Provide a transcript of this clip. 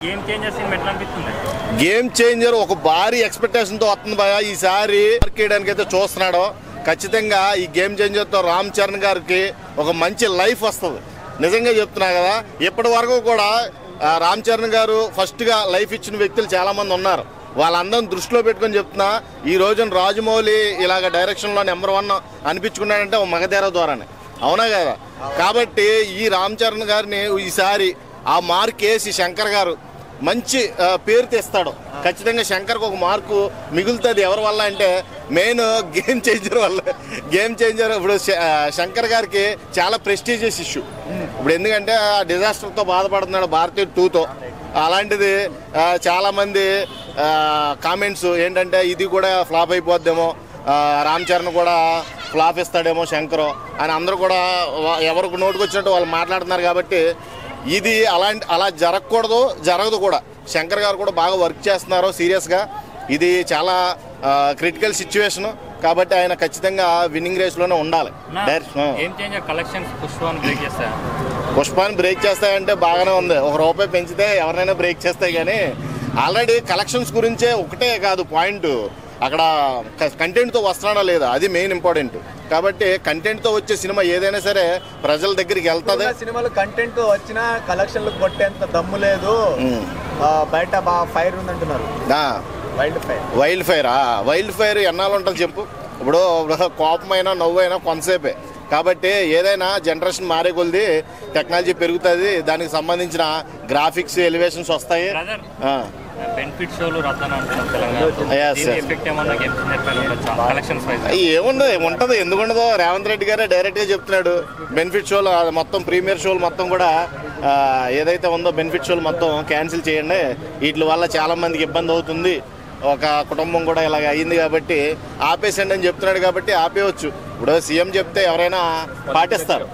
Game changer cinema ఎట్లా అనిపిస్తుంది? Game changer ఒక భారీ ఎక్స్పెక్టేషన్తో వస్తుంది భయ. ఈసారి చేయడానికి అయితే చూస్తున్నాడు. ఖచ్చితంగా ఈ గేమ్ చేంజర్తో రామ్ చరణ్ గారికి ఒక మంచి లైఫ్ వస్తుంది. నిజంగా చెప్తున్నా కదా, ఇప్పటి వరకు కూడా రామ్ చరణ్ గారు ఫస్ట్గా లైఫ్ ఇచ్చిన వ్యక్తులు చాలామంది ఉన్నారు. వాళ్ళందరిని దృష్టిలో పెట్టుకొని చెప్తున్నా, ఈ రోజున రాజమౌళి ఇలాగ డైరెక్షన్లో నెంబర్ 1 అనిపించుకున్నాడంటే ఒక మగధీర ద్వారానే, అవునా కదా? కాబట్టి ఈ రామ్ చరణ్ గారిని ఈసారి ఆ మార్క్ వేసి శంకర్ గారు మంచి పేరు తెస్తాడు. ఖచ్చితంగా శంకర్కి ఒక మార్కు మిగులుతుంది. ఎవరి వల్ల అంటే మెయిన్ గేమ్ చేంజర్ వల్ల. గేమ్ చేంజర్ ఇప్పుడు శంకర్ గారికి చాలా ప్రెస్టీజియస్ ఇష్యూ ఇప్పుడు. ఎందుకంటే ఆ డిజాస్టర్తో బాధపడుతున్నాడు భారతీయ 2తో. అలాంటిది చాలామంది కామెంట్స్ ఏంటంటే ఇది కూడా ఫ్లాప్ అయిపోద్దేమో, రామ్ చరణ్ కూడా ఫ్లాప్ ఇస్తాడేమో శంకర్ అని అందరూ కూడా ఎవరికి నోటుకు వచ్చినట్టు వాళ్ళు మాట్లాడుతున్నారు. కాబట్టి ఇది అలా జరగదు కూడా. శంకర్ గారు కూడా బాగా వర్క్ చేస్తున్నారు సీరియస్గా. ఇది చాలా క్రిటికల్ సిచ్యువేషన్ కాబట్టి ఆయన ఖచ్చితంగా విన్నింగ్ రేస్లోనే ఉండాలి. పుష్పాన్ని బ్రేక్ చేస్తాయంటే బాగానే ఉంది. ₹1 పెంచితే ఎవరినైనా బ్రేక్ చేస్తాయి. కానీ ఆల్రెడీ కలెక్షన్స్ గురించే ఒకటే కాదు పాయింట్, అక్కడ కంటెంట్తో వస్తున్నాడా లేదా అది మెయిన్ ఇంపార్టెంట్. కాబట్టి కంటెంట్తో వచ్చే సినిమా ఏదైనా సరే ప్రజల దగ్గరికి వెళ్తుంది. సినిమాలు కంటెంట్ వచ్చినా కలెక్షన్లు కొట్టేంత దమ్ము లేదు. బయట బాగా ఫైర్ ఉందంటున్నారు. వైల్డ్ ఫైర్ ఎన్నాళ్ళు ఉంటుంది చెప్పు. ఇప్పుడు కోపమైనా నవ్వైనా కొంతసేపే. కాబట్టి ఏదైనా జనరేషన్ మారే కొద్ది టెక్నాలజీ పెరుగుతుంది, దానికి సంబంధించిన గ్రాఫిక్స్ ఎలివేషన్స్ వస్తాయి. ఏముంటది, ఎందుకుండదో రేవంత్ రెడ్డి గారే డైరెక్ట్గా చెప్తున్నాడు. బెనిఫిట్ షోలు మొత్తం ప్రీమియర్ షోలు మొత్తం కూడా ఏదైతే ఉందో బెనిఫిట్ షోలు మొత్తం క్యాన్సిల్ చేయండి, వీటి వల్ల చాలా మందికి ఇబ్బంది అవుతుంది, ఒక కుటుంబం కూడా ఇలాగ అయ్యింది కాబట్టి ఆపేసండి అని చెప్తున్నాడు. కాబట్టి ఆపేయవచ్చు. ఇప్పుడు సీఎం చెప్తే ఎవరైనా పాటిస్తారు.